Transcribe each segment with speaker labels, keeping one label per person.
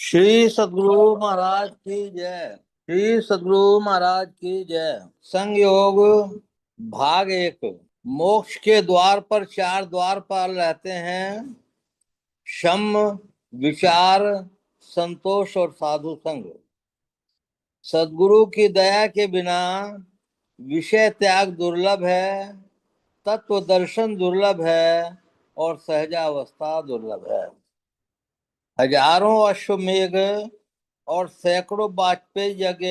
Speaker 1: श्री सद्गुरु महाराज की जय। श्री सद्गुरु महाराज की जय। संग योग भाग एक। मोक्ष के द्वार पर चार द्वारपाल रहते हैं: शम, विचार, संतोष और साधु संग। सद्गुरु की दया के बिना विषय त्याग दुर्लभ है, तत्व दर्शन दुर्लभ है और सहजावस्था दुर्लभ है। हजारों अश्वमेघ और सैकड़ों वाजपेयी यज्ञ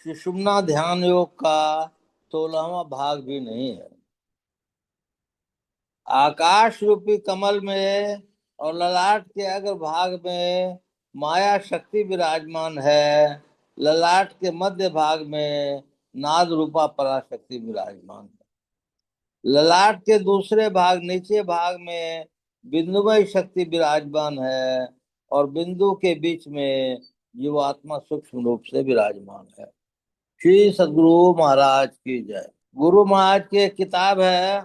Speaker 1: सुषुम्ना ध्यान योग का 16वां भाग भी नहीं है। आकाश रूपी कमल में और ललाट के अग्र भाग में माया शक्ति विराजमान है। ललाट के मध्य भाग में नाद रूपा पराशक्ति विराजमान है। ललाट के दूसरे भाग नीचे भाग में बिंदुमय शक्ति विराजमान है और बिंदु के बीच में जीवात्मा सूक्ष्म रूप से विराजमान है। श्री सद्गुरु महाराज की जय। गुरु महाराज की एक किताब है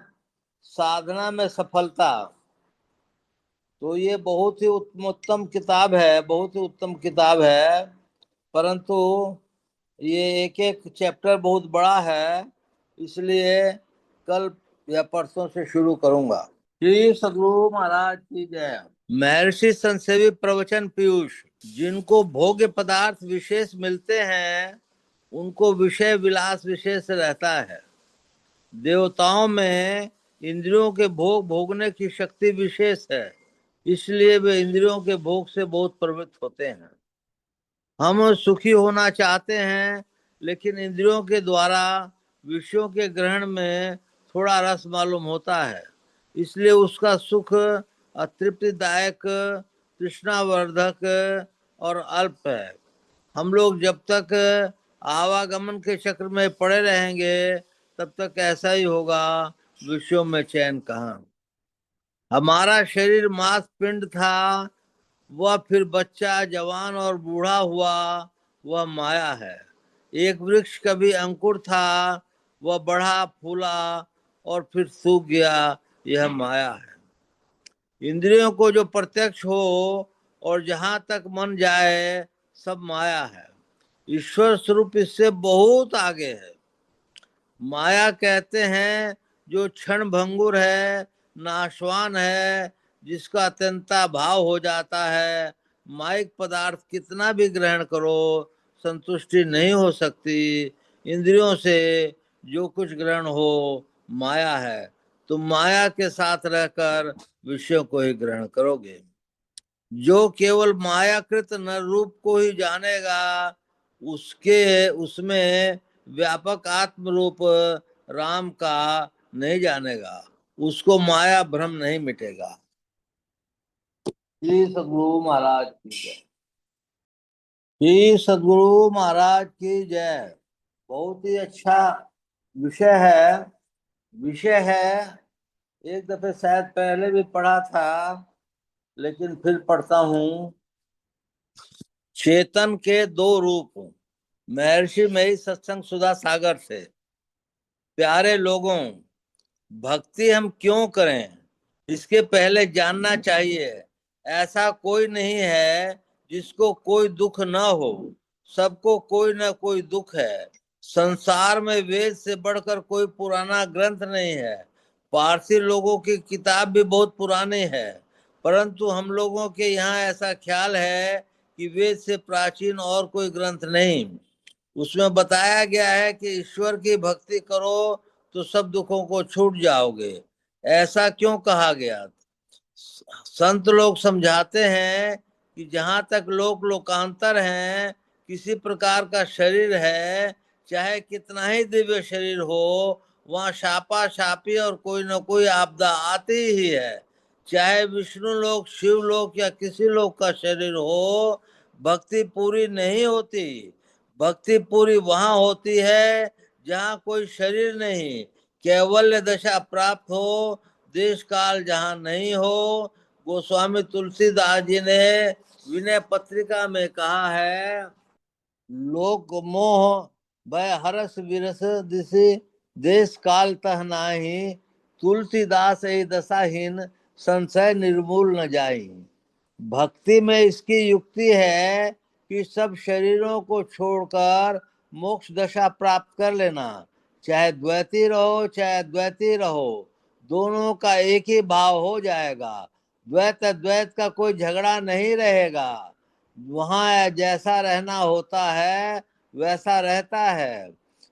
Speaker 1: साधना में सफलता। तो ये बहुत ही उत्तम किताब है, बहुत ही उत्तम किताब है, परंतु ये एक एक चैप्टर बहुत बड़ा है, इसलिए कल या परसों से शुरू करूंगा। श्री सद्गुरु महाराज की जय। महर्षि संसेवी प्रवचन पीयूष। जिनको भोग्य पदार्थ विशेष मिलते हैं उनको विषय विलास विशेष रहता है। देवताओं में इंद्रियों के भोग भोगने की शक्ति विशेष है, इसलिए वे इंद्रियों के भोग से बहुत प्रवृत्त होते हैं। हम सुखी होना चाहते हैं, लेकिन इंद्रियों के द्वारा विषयों के ग्रहण में थोड़ा रस मालूम होता है, इसलिए उसका सुख अतृप्तिदायक, तृष्णावर्धक और अल्प है। हम लोग जब तक आवागमन के चक्र में पड़े रहेंगे तब तक ऐसा ही होगा, विषयों में चैन कहाँ। हमारा शरीर मांस पिंड था, वह फिर बच्चा, जवान और बूढ़ा हुआ, वह माया है। एक वृक्ष कभी अंकुर था, वह बढ़ा फूला और फिर सूख गया, यह माया है। इंद्रियों को जो प्रत्यक्ष हो और जहां तक मन जाए सब माया है। ईश्वर स्वरूप इससे बहुत आगे है। माया कहते हैं जो क्षण भंगुर है, नाशवान है, जिसका अत्यंता भाव हो जाता है। माइक पदार्थ कितना भी ग्रहण करो संतुष्टि नहीं हो सकती। इंद्रियों से जो कुछ ग्रहण हो माया है। तुम माया के साथ रहकर विषयों को ही ग्रहण करोगे। जो केवल मायाकृत नर रूप को ही जानेगा उसमें व्यापक आत्म रूप राम का नहीं जानेगा, उसको माया भ्रम नहीं मिटेगा। श्री सद्गुरु महाराज की जय। श्री सद्गुरु महाराज की जय। बहुत ही अच्छा विषय है। एक दफे शायद पहले भी पढ़ा था, लेकिन फिर पढ़ता हूँ। चेतन के दो रूप। महर्षि मई सत्संग सुधा सागर से। प्यारे लोगों, भक्ति हम क्यों करें इसके पहले जानना चाहिए। ऐसा कोई नहीं है जिसको कोई दुख न हो, सबको कोई न कोई दुख है। संसार में वेद से बढ़कर कोई पुराना ग्रंथ नहीं है। पारसी लोगों की किताब भी बहुत पुरानी है, परंतु हम लोगों के यहाँ ऐसा ख्याल है कि वेद से प्राचीन और कोई ग्रंथ नहीं। उसमें बताया गया है कि ईश्वर की भक्ति करो तो सब दुखों को छूट जाओगे। ऐसा क्यों कहा गया? संत लोग समझाते हैं कि जहां तक लोक लोकांतर हैं, किसी प्रकार का शरीर है, चाहे कितना ही दिव्य शरीर हो, वहां शापा शापी और कोई न कोई आपदा आती ही है। चाहे विष्णु लोक, शिव लोक या किसी लोक का शरीर हो, भक्ति पूरी नहीं होती। भक्ति पूरी वहां होती है जहां कोई शरीर नहीं, कैवल्य दशा प्राप्त हो, देश काल जहां नहीं हो। गोस्वामी तुलसीदास जी ने विनय पत्रिका में कहा है, लोक मोह भय हरस विरस दिशि, देश काल तह नाही, तुलसीदास ए दशाहीन, संशय निर्मूल न जाई। भक्ति में इसकी युक्ति है कि सब शरीरों को छोड़कर मोक्ष दशा प्राप्त कर लेना, चाहे द्वैती रहो चाहे द्वैती रहो, दोनों का एक ही भाव हो जाएगा। द्वैत अद्वैत का कोई झगड़ा नहीं रहेगा। वहां जैसा रहना होता है वैसा रहता है।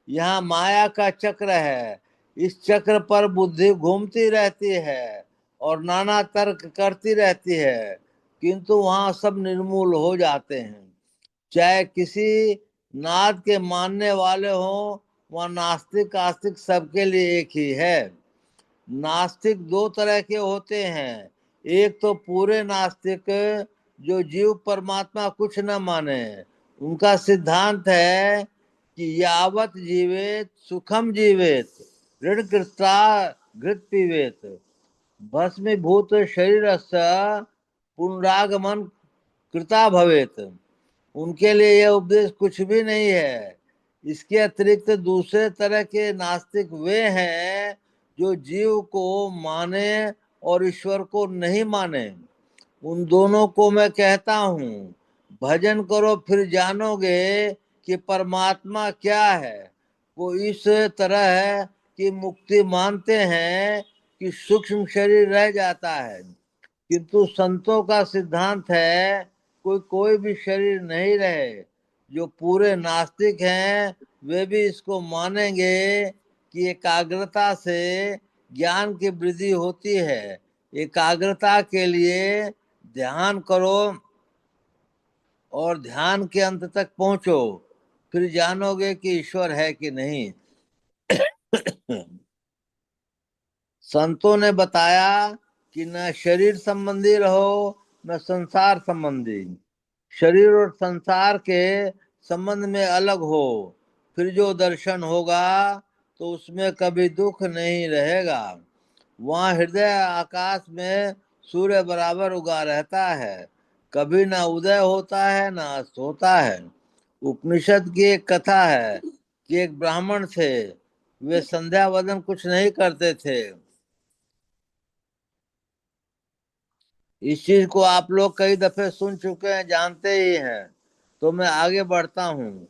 Speaker 1: यहाँ माया का चक्र है, इस चक्र पर बुद्धि घूमती रहती है और नाना तर्क करती रहती है, किंतु वहां सब निर्मूल हो जाते हैं। चाहे किसी नाद के मानने वाले हों वह नास्तिक आस्तिक सबके लिए एक ही है। नास्तिक दो तरह के होते हैं, एक तो पूरे नास्तिक जो जीव परमात्मा कुछ न माने। उनका सिद्धांत है कि यावत जीवेत सुखम जीवेत, ऋण कृता घृत पीवेत, भस्मीभूत शरीरस्य पुनरागमन कृता भवेत। उनके लिए यह उपदेश कुछ भी नहीं है। इसके अतिरिक्त दूसरे तरह के नास्तिक वे हैं जो जीव को माने और ईश्वर को नहीं माने। उन दोनों को मैं कहता हूँ, भजन करो फिर जानोगे कि परमात्मा क्या है। वो इस तरह है कि मुक्ति मानते हैं कि सूक्ष्म शरीर रह जाता है, किंतु संतों का सिद्धांत है कोई कोई भी शरीर नहीं रहे। जो पूरे नास्तिक हैं वे भी इसको मानेंगे कि एकाग्रता से ज्ञान की वृद्धि होती है। एकाग्रता के लिए ध्यान करो और ध्यान के अंत तक पहुंचो, फिर जानोगे कि ईश्वर है कि नहीं। संतों ने बताया कि न शरीर संबंधी रहो न संसार संबंधी। शरीर और संसार के संबंध में अलग हो, फिर जो दर्शन होगा तो उसमें कभी दुख नहीं रहेगा। वहाँ हृदय आकाश में सूर्य बराबर उगा रहता है, कभी ना उदय होता है ना अस्त होता है। उपनिषद की एक कथा है कि एक ब्राह्मण थे, वे संध्या वंदन कुछ नहीं करते थे। इस चीज को आप लोग कई दफे सुन चुके हैं, जानते ही हैं, तो मैं आगे बढ़ता हूँ।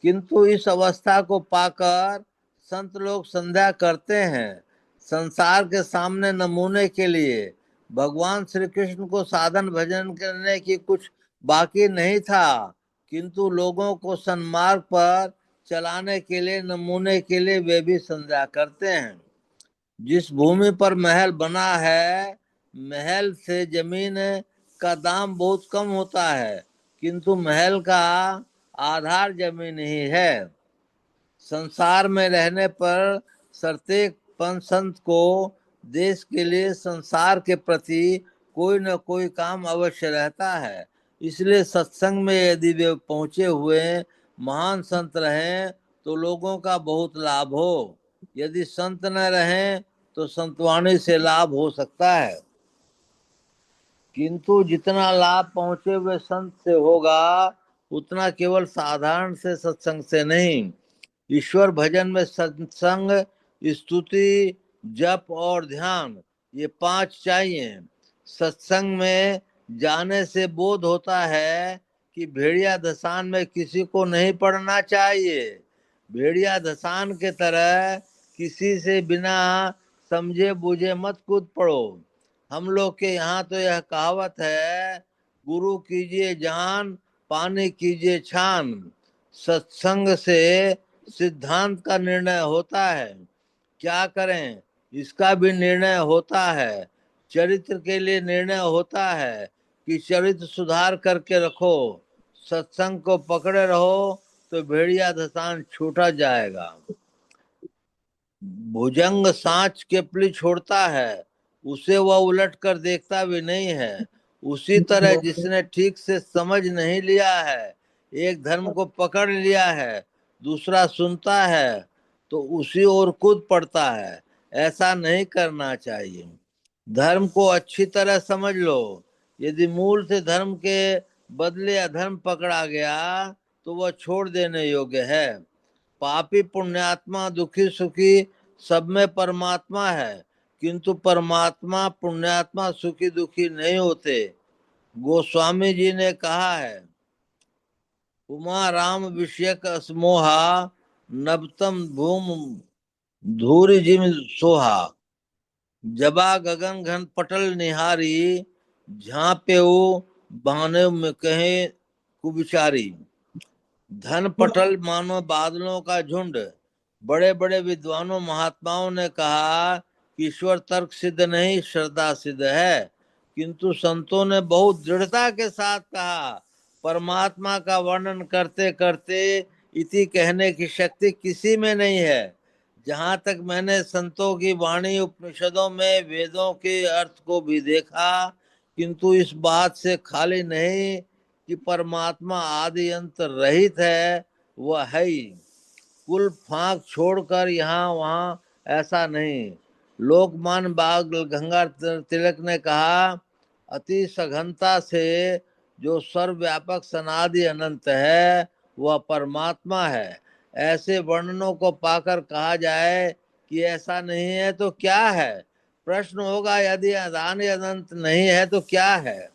Speaker 1: किंतु इस अवस्था को पाकर संत लोग संध्या करते हैं संसार के सामने नमूने के लिए। भगवान श्री कृष्ण को साधन भजन करने की कुछ बाकी नहीं था, किंतु लोगों को सन्मार्ग पर चलाने के लिए नमूने के लिए वे भी संध्या करते हैं। जिस भूमि पर महल बना है, महल से जमीन का दाम बहुत कम होता है, किंतु महल का आधार जमीन ही है। संसार में रहने पर प्रत्येक पंथ संत को देश के लिए संसार के प्रति कोई न कोई काम अवश्य रहता है। इसलिए सत्संग में यदि वे पहुंचे हुए महान संत रहें तो लोगों का बहुत लाभ हो। यदि संत न रहें तो संतवाणी से लाभ हो सकता है, किंतु जितना लाभ पहुंचे हुए संत से होगा उतना केवल साधारण से सत्संग से नहीं। ईश्वर भजन में सत्संग, स्तुति, जप और ध्यान, ये 5 चाहिए। सत्संग में जाने से बोध होता है कि भेड़िया धसान में किसी को नहीं पड़ना चाहिए। भेड़िया धसान के तरह किसी से बिना समझे बूझे मत कूद पड़ो। हम लोग के यहाँ तो यह कहावत है, गुरु कीजिए जान पानी कीजिए छान। सत्संग से सिद्धांत का निर्णय होता है, क्या करें इसका भी निर्णय होता है। चरित्र के लिए निर्णय होता है कि चरित्र सुधार करके रखो। सत्संग को पकड़े रहो तो भेड़िया धसान छूटा जाएगा। भुजंग सांच केपली छोड़ता है, उसे वह उलट कर देखता भी नहीं है। उसी तरह जिसने ठीक से समझ नहीं लिया है, एक धर्म को पकड़ लिया है, दूसरा सुनता है तो उसी ओर कूद पड़ता है। ऐसा नहीं करना चाहिए। धर्म को अच्छी तरह समझ लो। यदि मूल से धर्म के बदले अधर्म पकड़ा गया तो वह छोड़ देने योग्य है। पापी पुण्यात्मा दुखी सुखी सब में परमात्मा है, किंतु परमात्मा पुण्यात्मा सुखी दुखी नहीं होते। गोस्वामी जी ने कहा है, उमा राम विषयक असमोहा, नबतम भूम धूरि जिम सोहा, जबा गगन घन पटल निहारी, झांपेऊ बाने में कहे कुबिचारी। धन पटल मानो बादलों का झुंड। बड़े बड़े विद्वानों महात्माओं ने कहा कि ईश्वर तर्क सिद्ध नहीं, श्रद्धा सिद्ध है, किंतु संतों ने बहुत दृढ़ता के साथ कहा, परमात्मा का वर्णन करते करते इति कहने की शक्ति किसी में नहीं है। जहां तक मैंने संतों की वाणी, उपनिषदों में वेदों के अर्थ को भी देखा, किंतु इस बात से खाली नहीं कि परमात्मा आदि अंत रहित है, वह है ही। कुल फांक छोड़कर यहाँ वहाँ ऐसा नहीं। लोकमान बाग गंगाधर तिलक ने कहा, अति सघनता से जो सर्वव्यापक सनादि अनंत है वह परमात्मा है। ऐसे वर्णनों को पाकर कहा जाए कि ऐसा नहीं है तो क्या है? प्रश्न होगा, यदि अदान अनंत नहीं है तो क्या है?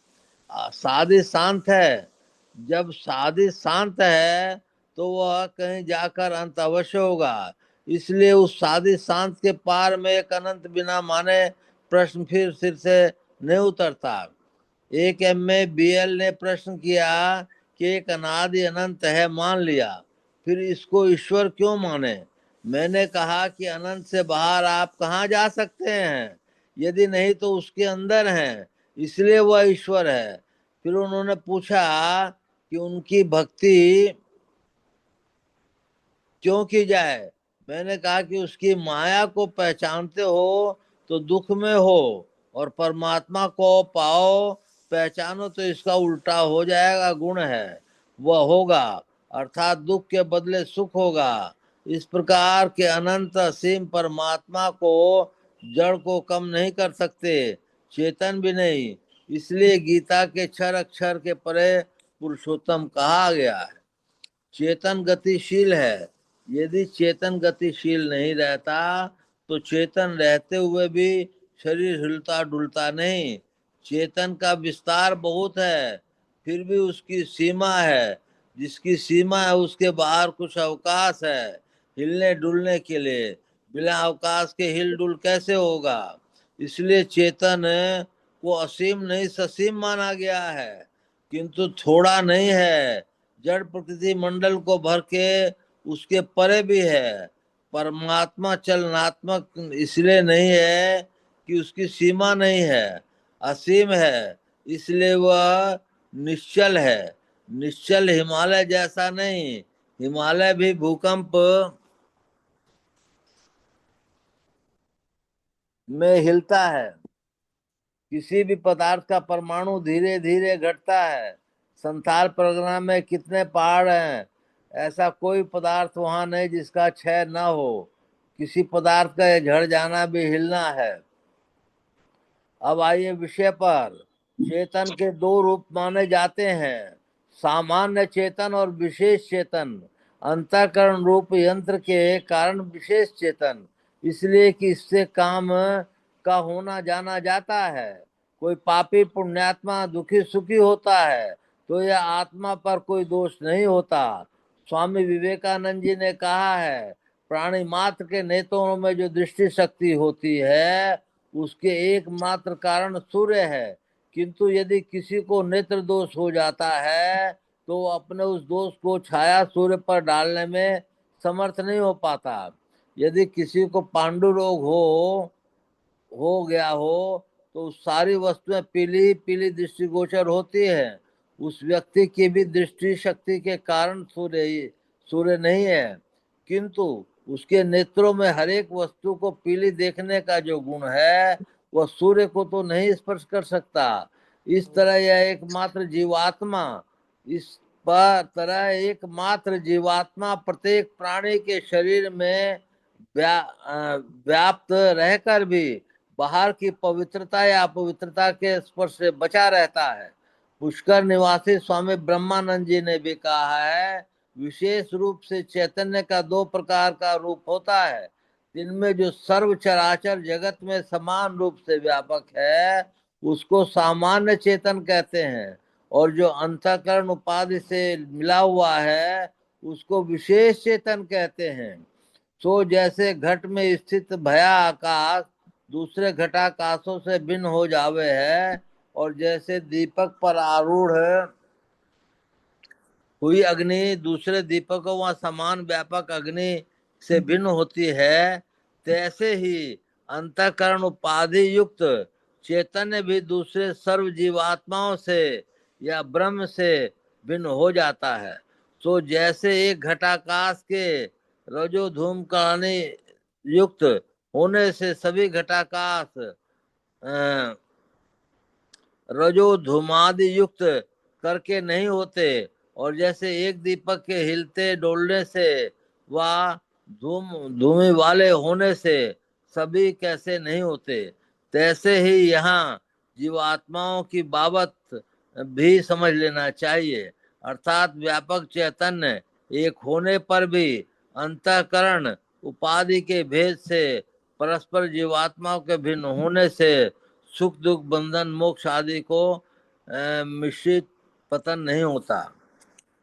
Speaker 1: साधि शांत है। जब साधि शांत है तो वह कहीं जाकर अंत अवश्य होगा। इसलिए उस साधि शांत के पार में एक अनंत बिना माने प्रश्न फिर सिर से नहीं उतरता। एक एमए बीएल ने प्रश्न किया कि एक अनादि अनंत है, मान लिया, फिर इसको ईश्वर क्यों माने? मैंने कहा कि अनंत से बाहर आप कहाँ जा सकते हैं? यदि नहीं तो उसके अंदर हैं, इसलिए वह ईश्वर है। फिर उन्होंने पूछा कि उनकी भक्ति क्यों की जाए? मैंने कहा कि उसकी माया को पहचानते हो तो दुख में हो, और परमात्मा को पाओ पहचानो तो इसका उल्टा हो जाएगा, गुण है वह होगा, अर्थात दुख के बदले सुख होगा। इस प्रकार के अनंत असीम परमात्मा को जड़ को कम नहीं कर सकते, चेतन भी नहीं। इसलिए गीता के क्षर अक्षर के परे पुरुषोत्तम कहा गया है। चेतन गतिशील है। यदि चेतन गतिशील नहीं रहता तो चेतन रहते हुए भी शरीर हिलता डुलता नहीं। चेतन का विस्तार बहुत है, फिर भी उसकी सीमा है। जिसकी सीमा है उसके बाहर कुछ अवकाश है हिलने डुलने के लिए। बिना अवकाश के हिल डुल कैसे होगा? इसलिए चेतन को असीम नहीं ससीम माना गया है, किंतु थोड़ा नहीं है। जड़ प्रकृति मंडल को भर के उसके परे भी है। परमात्मा चलनात्मक इसलिए नहीं है कि उसकी सीमा नहीं है, असीम है, इसलिए वह निश्चल है। निश्चल हिमालय जैसा नहीं, हिमालय भी भूकंप में हिलता है। किसी भी पदार्थ का परमाणु धीरे धीरे घटता है। संसार परिक्रमा में कितने पहाड़ हैं, ऐसा कोई पदार्थ वहां नहीं जिसका क्षय न हो। किसी पदार्थ का झड़ जाना भी हिलना है। अब आइए विषय पर। चेतन के दो रूप माने जाते हैं, सामान्य चेतन और विशेष चेतन। अंतःकरण रूप यंत्र के कारण विशेष चेतन, इसलिए कि इससे काम का होना जाना जाता है। कोई पापी पुण्यात्मा दुखी सुखी होता है तो यह आत्मा पर कोई दोष नहीं होता। स्वामी विवेकानंद जी ने कहा है, प्राणी मात्र के नेत्रों में जो दृष्टि शक्ति होती है उसके एकमात्र कारण सूर्य है, किंतु यदि किसी को नेत्र दोष हो जाता है तो अपने उस दोष को छाया सूर्य पर डालने में समर्थ नहीं हो पाता। यदि किसी को पांडु रोग हो गया हो तो सारी वस्तुएं पीली पीली दृष्टिगोचर होती है। उस व्यक्ति की भी दृष्टि शक्ति के कारण सूर्य नहीं है, किंतु उसके नेत्रों में हर एक वस्तु को पीली देखने का जो गुण है वह सूर्य को तो नहीं स्पर्श कर सकता। इस तरह यह एकमात्र जीवात्मा इस पर तरह एकमात्र जीवात्मा प्रत्येक प्राणी के शरीर में व्याप्त रहकर भी बाहर की पवित्रता या अपवित्रता के स्पर्श से बचा रहता है। पुष्कर निवासी स्वामी ब्रह्मानंद जी ने भी कहा है, विशेष रूप से चैतन्य का दो प्रकार का रूप होता है, जिनमें जो सर्व चराचर जगत में समान रूप से व्यापक है उसको सामान्य चेतन कहते हैं, और जो अंतःकरण उपाधि से मिला हुआ है उसको विशेष चेतन कहते हैं। सो जैसे घट में स्थित भया आकाश दूसरे घटाकाशों से भिन्न हो जावे है, और जैसे दीपक पर आरूढ़ हुई अग्नि दूसरे दीपकों व समान व्यापक अग्नि से भिन्न होती है, तैसे ही अंतःकरण उपाधि युक्त चैतन्य भी दूसरे सर्व जीवात्माओं से या ब्रह्म से भिन्न हो जाता है। तो जैसे एक घटाकाश के रजो धूम कणानि युक्त होने से सभी घटाकाश रजो धूमादि युक्त करके नहीं होते, और जैसे एक दीपक के हिलते डोलने से व धूमी वाले होने से सभी कैसे नहीं होते, तैसे ही यहाँ जीवात्माओं की बाबत भी समझ लेना चाहिए। अर्थात व्यापक चैतन्य एक होने पर भी अंतःकरण उपाधि के भेद से परस्पर जीवात्माओं के भिन्न होने से सुख दुख बंधन मोक्ष आदि को मिश्रित पतन नहीं होता।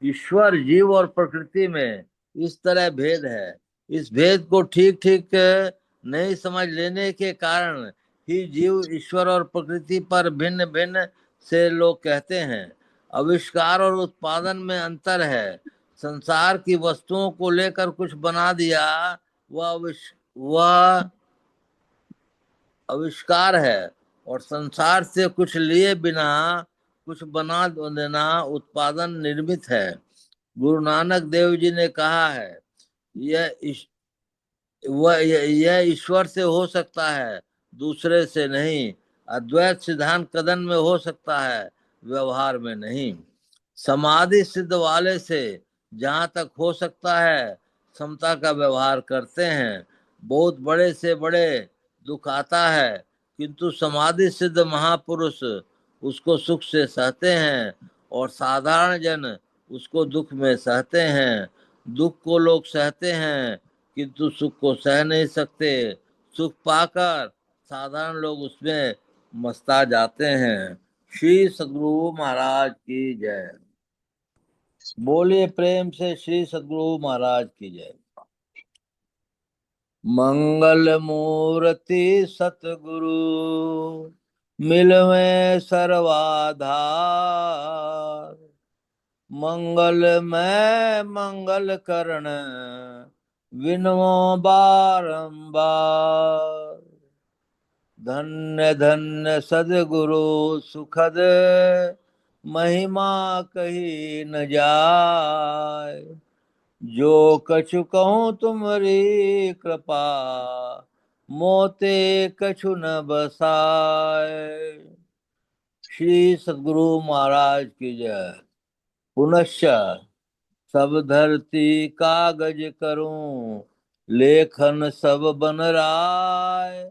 Speaker 1: ईश्वर जीव और प्रकृति में इस तरह भेद है। इस भेद को ठीक ठीक नहीं समझ लेने के कारण ही जीव ईश्वर और प्रकृति पर भिन्न भिन्न से लोग कहते हैं। आविष्कार और उत्पादन में अंतर है। संसार की वस्तुओं को लेकर कुछ बना दिया वह आविष्कार है, और संसार से कुछ लिए बिना कुछ बना देना उत्पादन निर्मित है। गुरु नानक देव जी ने कहा है यह ईश्वर से हो सकता है, दूसरे से नहीं। अद्वैत सिद्धांत कदन में हो सकता है, व्यवहार में नहीं। समाधि सिद्ध वाले से जहां तक हो सकता है समता का व्यवहार करते हैं। बहुत बड़े से बड़े दुख आता है, किंतु समाधि सिद्ध महापुरुष उसको सुख से सहते हैं, और साधारण जन उसको दुख में सहते हैं। दुख को लोग सहते हैं किंतु सुख को सह नहीं सकते। सुख पाकर साधारण लोग उसमें मस्ता जाते हैं। श्री सद्गुरु महाराज की जय। बोलिए प्रेम से श्री सद्गुरु महाराज की जय। मंगल मूर्ति सतगुरु मिलवे सर्वाधार, मंगल में मंगल करण विनवो बारंबार। धन्य धन्य सद्गुरु सुखद महिमा कही न जाय, जो कछु कहूँ तुम्हारी कृपा मोते कछु न बसाए। श्री सद्गुरु महाराज की जय। पुनश्च सब धरती कागज करूं, लेखन सब बन राय,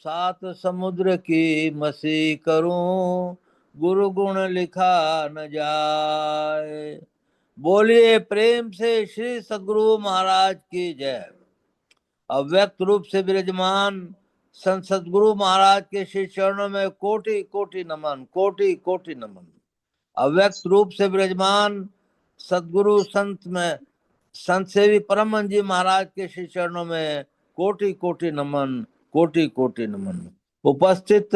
Speaker 1: सात समुद्र की मसी करूं, गुरु गुण लिखा न जाए। बोलिए प्रेम से श्री सद्गुरु महाराज की जय। अव्यक्त रूप से विराजमान संत सद्गुरु महाराज के श्री चरणों में कोटि कोटि नमन, कोटि कोटि नमन। अव्यक्त रूप से विराजमान सद्गुरु संत सेवी परमहंस जी महाराज के श्री चरणों में कोटि कोटि नमन, कोटि कोटि नमन। उपस्थित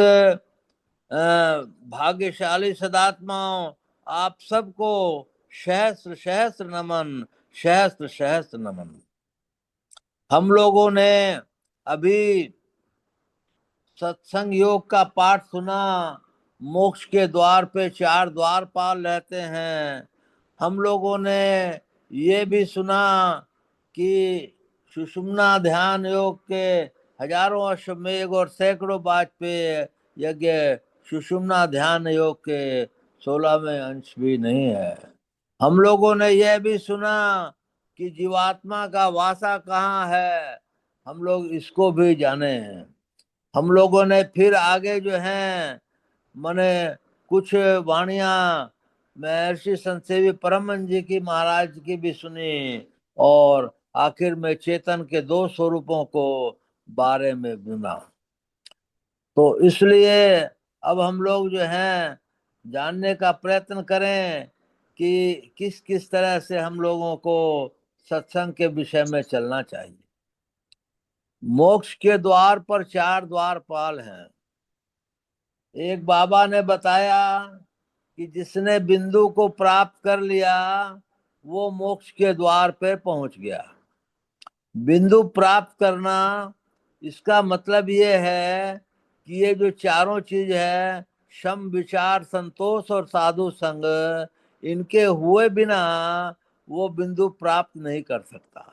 Speaker 1: भाग्यशाली सदात्माओं, आप सबको सहस्त्र सहस्त्र नमन, सहस्त्र सहस्त्र नमन। हम लोगों ने अभी सत्संग योग का पाठ सुना। मोक्ष के द्वार पे चार द्वारपाल रहते हैं। हम लोगों ने ये भी सुना कि सुषुम्ना ध्यान योग के हजारों अश्वमेघ और सैकड़ों वाजपेयी यज्ञ सुषुम्ना ध्यान योग के 16वें अंश भी नहीं है। हम लोगों ने यह भी सुना कि जीवात्मा का वासा कहाँ है, हम लोग इसको भी जाने हैं। हम लोगों ने फिर आगे जो है माने कुछ वाणियां महर्षि संत सेवी परमहंस जी की महाराज की भी सुनी, और आखिर में चेतन के दो स्वरूपों को बारे में सुना। तो इसलिए अब हम लोग जो हैं जानने का प्रयत्न करें कि किस किस तरह से हम लोगों को सत्संग के विषय में चलना चाहिए। मोक्ष के द्वार पर 4 द्वारपाल हैं। एक बाबा ने बताया कि जिसने बिंदु को प्राप्त कर लिया वो मोक्ष के द्वार पे पहुंच गया। बिंदु प्राप्त करना, इसका मतलब ये है कि ये जो चारों चीज है, सम विचार संतोष और साधु संग, इनके हुए बिना वो बिंदु प्राप्त नहीं कर सकता।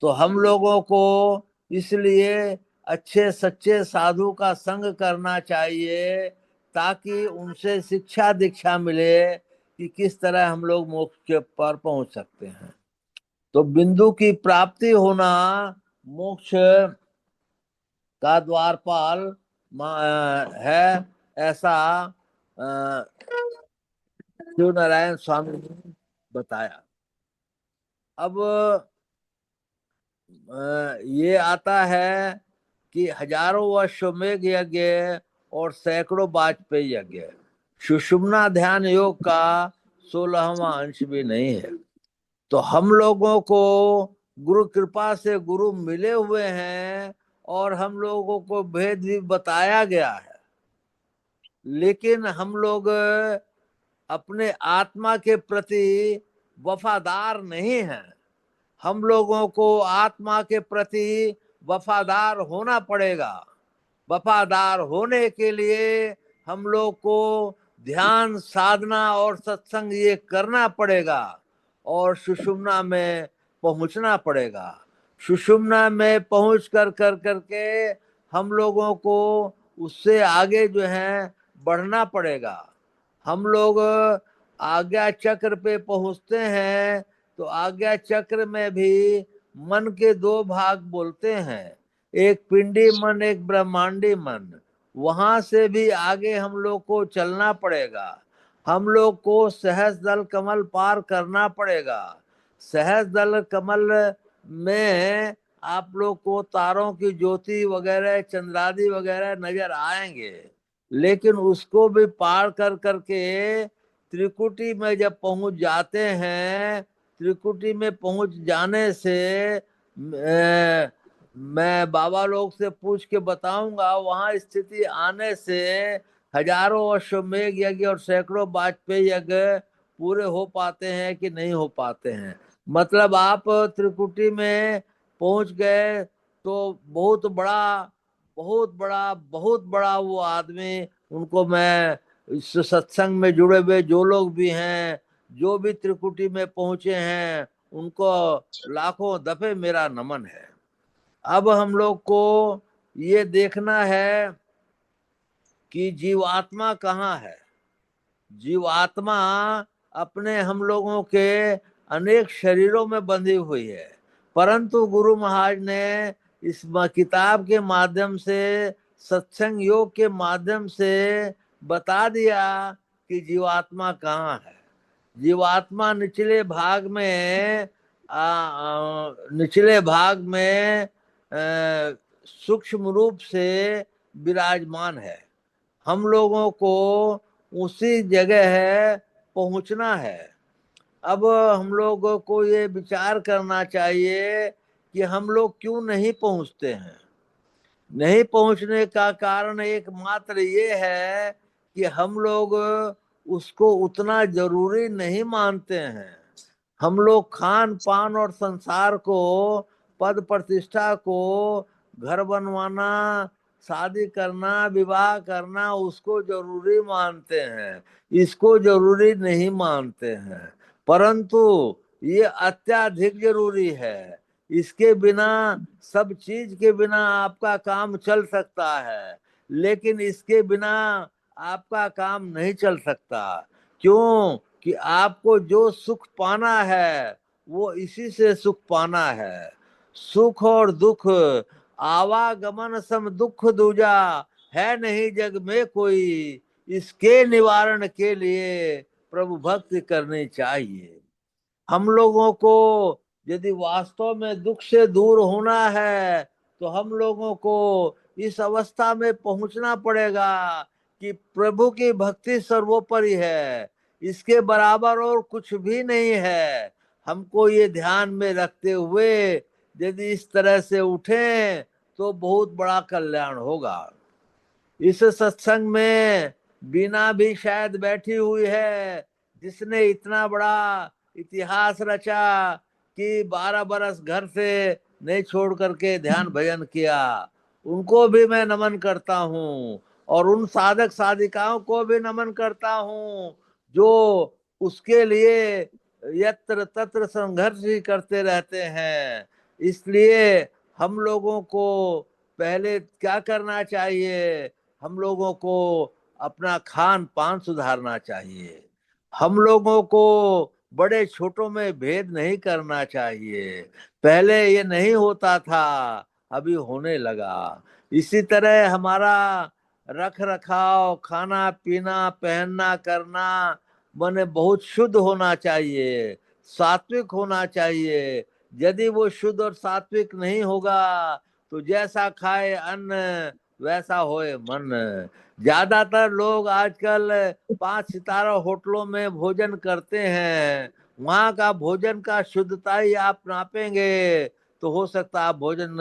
Speaker 1: तो हम लोगों को इसलिए अच्छे सच्चे साधु का संग करना चाहिए, ताकि उनसे शिक्षा दीक्षा मिले कि किस तरह हम लोग मोक्ष के पर पहुंच सकते हैं। तो बिंदु की प्राप्ति होना मोक्ष का द्वारपाल है, ऐसा शिव नारायण स्वामी ने बताया। अब ये आता है कि हजारों वर्ष मेघ यज्ञ और सैकड़ों वाजपेयी यज्ञ, सुषुम्ना ध्यान योग का 16वां अंश भी नहीं है। तो हम लोगों को गुरु कृपा से गुरु मिले हुए हैं और हम लोगों को भेद भी बताया गया है, लेकिन हम लोग अपने आत्मा के प्रति वफादार नहीं हैं। हम लोगों को आत्मा के प्रति वफादार होना पड़ेगा। वफादार होने के लिए हम लोग को ध्यान साधना और सत्संग ये करना पड़ेगा और सुषुम्ना में पहुंचना पड़ेगा। सुषुम्ना में पहुंच कर करके हम लोगों को उससे आगे जो है बढ़ना पड़ेगा। हम लोग आज्ञा चक्र पे पहुंचते हैं तो आज्ञा चक्र में भी मन के 2 भाग बोलते हैं, एक पिंडी मन एक ब्रह्मांडी मन। वहां से भी आगे हम लोग को चलना पड़ेगा। हम लोग को सहज दल कमल पार करना पड़ेगा। सहज दल कमल में आप लोग को तारों की ज्योति वगैरह चंद्रादि वगैरह नजर आएंगे, लेकिन उसको भी पार कर करके त्रिकुटी में जब पहुंच जाते हैं, त्रिकुटी में पहुंच जाने से मैं बाबा लोग से पूछ के बताऊंगा, वहां स्थिति आने से हजारों अश्वमेघ यज्ञ और सैकड़ों वाजपेयी यज्ञ पूरे हो पाते हैं कि नहीं हो पाते हैं। मतलब आप त्रिकुटी में पहुंच गए तो बहुत बड़ा बहुत बड़ा बहुत बड़ा वो आदमी, उनको मैं इस सत्संग में जुड़े हुए जो लोग भी हैं, जो भी त्रिकुटी में पहुंचे हैं, उनको लाखों दफे मेरा नमन है। अब हम लोग को ये देखना है कि जीवात्मा कहाँ है। जीवात्मा अपने हम लोगों के अनेक शरीरों में बंधी हुई है, परंतु गुरु महाराज ने इस किताब के माध्यम से, सत्संग योग के माध्यम से बता दिया कि जीवात्मा कहाँ है। जीवात्मा निचले भाग में निचले भाग में सूक्ष्म रूप से विराजमान है। हम लोगों को उसी जगह है पहुंचना है। अब हम लोगों को ये विचार करना चाहिए कि हम लोग क्यों नहीं पहुंचते हैं। नहीं पहुंचने का कारण एकमात्र ये है कि हम लोग उसको उतना जरूरी नहीं मानते हैं। हम लोग खान पान और संसार को, पद प्रतिष्ठा को, घर बनवाना, शादी करना, विवाह करना, उसको जरूरी मानते हैं, इसको जरूरी नहीं मानते हैं। परंतु ये अत्याधिक जरूरी है। इसके बिना, सब चीज के बिना आपका काम चल सकता है, लेकिन इसके बिना आपका काम नहीं चल सकता। क्यों? कि आपको जो सुख पाना है वो इसी से सुख पाना है। सुख और दुख आवागमन सम दुख दूजा, है नहीं जग में कोई, इसके निवारण के लिए प्रभु भक्ति करनी चाहिए। हम लोगों को यदि वास्तव में दुख से दूर होना है तो हम लोगों को इस अवस्था में पहुंचना पड़ेगा कि प्रभु की भक्ति सर्वोपरि है, इसके बराबर और कुछ भी नहीं है। हमको ये ध्यान में रखते हुए यदि इस तरह से उठें तो बहुत बड़ा कल्याण होगा। इस सत्संग में बीना भी शायद बैठी हुई है, जिसने इतना बड़ा इतिहास रचा कि 12 बरस घर से नहीं छोड़ करके ध्यान भजन किया, उनको भी मैं नमन करता हूँ। और उन साधक साधिकाओं को भी नमन करता हूँ जो उसके लिए यत्र तत्र संघर्ष ही करते रहते हैं। इसलिए हम लोगों को पहले क्या करना चाहिए? हम लोगों को अपना खान पान सुधारना चाहिए। हम लोगों को बड़े छोटों में भेद नहीं करना चाहिए। पहले ये नहीं होता था, अभी होने लगा। इसी तरह हमारा रख रखाव, खाना पीना, पहनना करना माने बहुत शुद्ध होना चाहिए, सात्विक होना चाहिए। यदि वो शुद्ध और सात्विक नहीं होगा तो जैसा खाए अन्न वैसा होए मन। ज्यादातर लोग आजकल 5 सितारा होटलों में भोजन करते हैं, वहां का भोजन का शुद्धता ही आप नापेंगे तो हो सकता है आप भोजन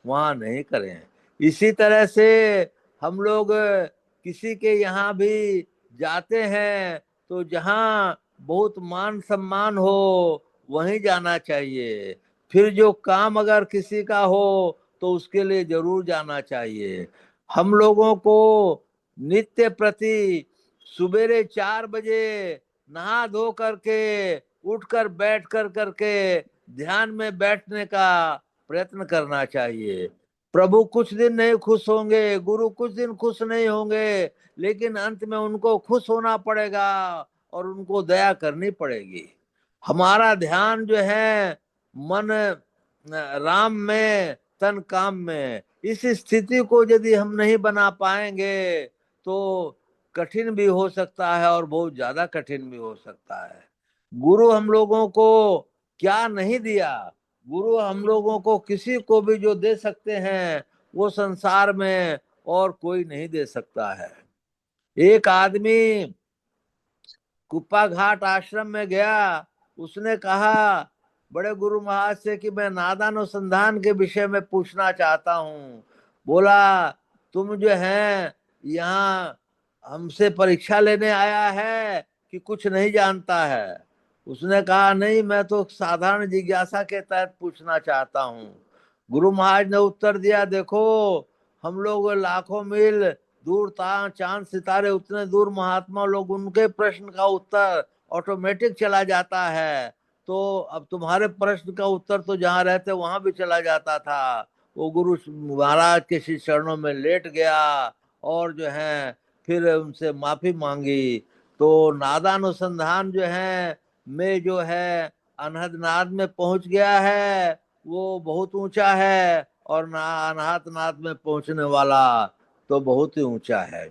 Speaker 1: वहां नहीं करें। इसी तरह से हम लोग किसी के यहाँ भी जाते हैं तो जहाँ बहुत मान सम्मान हो वहीं जाना चाहिए। फिर जो काम अगर किसी का हो तो उसके लिए जरूर जाना चाहिए। हम लोगों को नित्य प्रति सुबेरे 4 बजे नहा धो करके उठकर बैठ कर करके ध्यान में बैठने का प्रयत्न करना चाहिए। प्रभु कुछ दिन नहीं खुश होंगे, गुरु कुछ दिन खुश नहीं होंगे, लेकिन अंत में उनको खुश होना पड़ेगा और उनको दया करनी पड़ेगी। हमारा ध्यान जो है मन राम में तन काम में, इस स्थिति को यदि हम नहीं बना पाएंगे तो कठिन भी हो सकता है और बहुत ज्यादा कठिन भी हो सकता है। गुरु हम लोगों को क्या नहीं दिया? गुरु हम लोगों को किसी को भी जो दे सकते हैं वो संसार में और कोई नहीं दे सकता है। एक आदमी कुप्पा घाट आश्रम में गया, उसने कहा बड़े गुरु महाराज से कि मैं नादानुसंधान के विषय में पूछना चाहता हूँ। बोला तुम जो है यहाँ हमसे परीक्षा लेने आया है कि कुछ नहीं जानता है? उसने कहा नहीं, मैं तो साधारण जिज्ञासा के तहत पूछना चाहता हूँ। गुरु महाराज ने उत्तर दिया, देखो हम लोग लाखों मील दूर चांद सितारे उतने दूर महात्मा लोग, उनके प्रश्न का उत्तर ऑटोमेटिक चला जाता है, तो अब तुम्हारे प्रश्न का उत्तर तो जहाँ रहते वहां भी चला जाता था। वो गुरु महाराज के श्री चरणों में लेट गया और जो है फिर उनसे माफी मांगी। तो नादानुसंधान जो है में जो है अनहद नाद में पहुंच गया है, वो बहुत ऊंचा है, और अनाहत नाद में पहुंचने वाला तो बहुत ही ऊंचा है।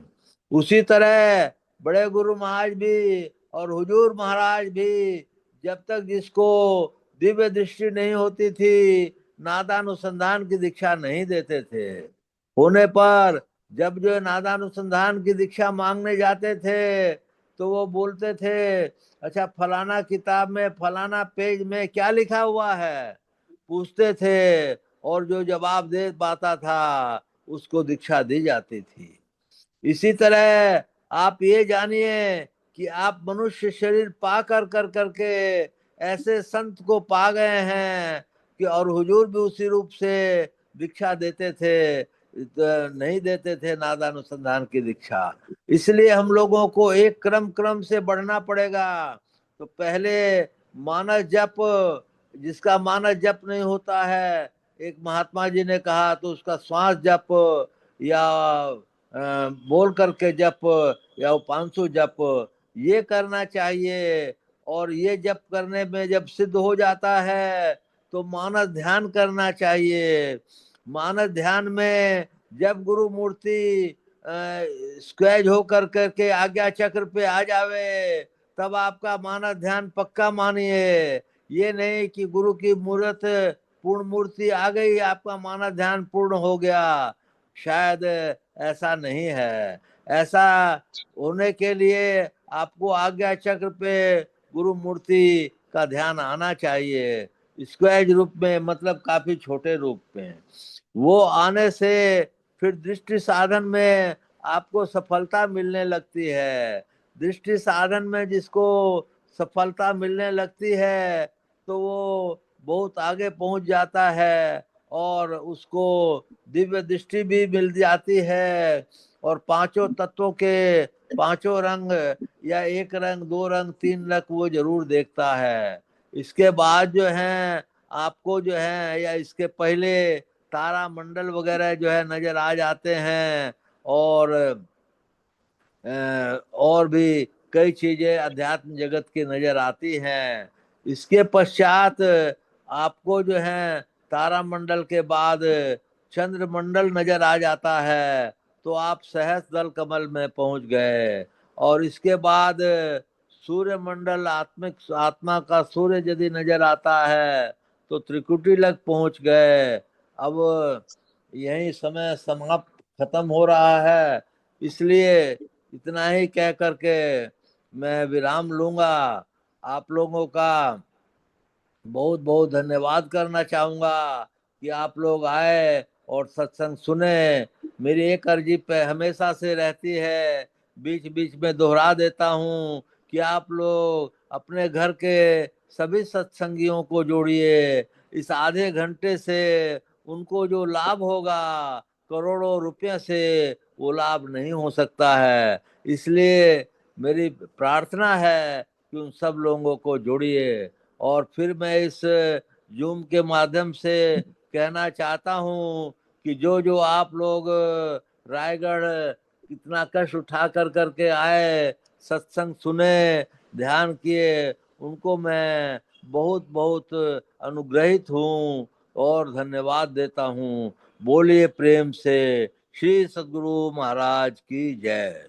Speaker 1: उसी तरह बड़े गुरु महाराज भी और हुजूर महाराज भी जब तक जिसको दिव्य दृष्टि नहीं होती थी नादानुसंधान की दीक्षा नहीं देते थे। होने पर जब जो नादानुसंधान की दीक्षा मांगने जाते थे तो वो बोलते थे, अच्छा फलाना किताब में फलाना पेज में क्या लिखा हुआ है? पूछते थे और जो जवाब दे पाता था उसको दीक्षा दी जाती थी। इसी तरह आप ये जानिए कि आप मनुष्य शरीर पा कर कर करके ऐसे संत को पा गए हैं कि, और हुजूर भी उसी रूप से दीक्षा देते थे, नहीं देते थे नादानुसंधान की दीक्षा। इसलिए हम लोगों को एक क्रम क्रम से बढ़ना पड़ेगा। तो पहले मानस जप, जिसका मानस जप नहीं होता है, एक महात्मा जी ने कहा, तो उसका श्वास जप या बोल करके जप या उपांशु जप ये करना चाहिए। और ये जप करने में जब सिद्ध हो जाता है तो मानस ध्यान करना चाहिए। मानस ध्यान में जब गुरु मूर्ति स्क्वेज हो कर करके आज्ञा चक्र पे आ जावे तब आपका मानस ध्यान पक्का मानिए। ये नहीं कि गुरु की मूर्त पूर्ण मूर्ति आ गई आपका मानस ध्यान पूर्ण हो गया, शायद ऐसा नहीं है। ऐसा होने के लिए आपको आज्ञा चक्र पे गुरु मूर्ति का ध्यान आना चाहिए। स्क्वेज रूप में, मतलब काफी छोटे रूप में। वो आने से फिर दृष्टि साधन में आपको सफलता मिलने लगती है। दृष्टि साधन में जिसको सफलता मिलने लगती है तो वो बहुत आगे पहुंच जाता है और उसको दिव्य दृष्टि भी मिल जाती है। और पांचों तत्वों के पांचों रंग, या एक रंग, दो रंग, तीन रंग वो जरूर देखता है। इसके बाद जो है आपको जो है, या इसके पहले तारा मंडल वगैरह जो है नजर आ जाते हैं। और और भी कई चीजें अध्यात्म जगत की नजर आती हैं। इसके पश्चात आपको जो है तारा मंडल के बाद चंद्र मंडल नजर आ जाता है, तो आप सहस्त्र दल कमल में पहुंच गए। और इसके बाद सूर्य मंडल, आत्मिक आत्मा का सूर्य यदि नजर आता है तो त्रिकुटी लग पहुंच गए। अब यही समय समाप्त खत्म हो रहा है, इसलिए इतना ही कह करके मैं विराम लूंगा। आप लोगों का बहुत बहुत धन्यवाद करना चाहूंगा कि आप लोग आए और सत्संग सुने। मेरी एक अर्जी पे हमेशा से रहती है, बीच बीच में दोहरा देता हूँ कि आप लोग अपने घर के सभी सत्संगियों को जोड़िए। इस आधे घंटे से उनको जो लाभ होगा, करोड़ों रुपए से वो लाभ नहीं हो सकता है। इसलिए मेरी प्रार्थना है कि उन सब लोगों को जोड़िए। और फिर मैं इस जूम के माध्यम से कहना चाहता हूँ कि जो जो आप लोग रायगढ़ इतना कष्ट उठा कर करके आए, सत्संग सुने, ध्यान किए, उनको मैं बहुत बहुत अनुग्रहित हूँ और धन्यवाद देता हूँ। बोलिए प्रेम से श्री सद्गुरु महाराज की जय।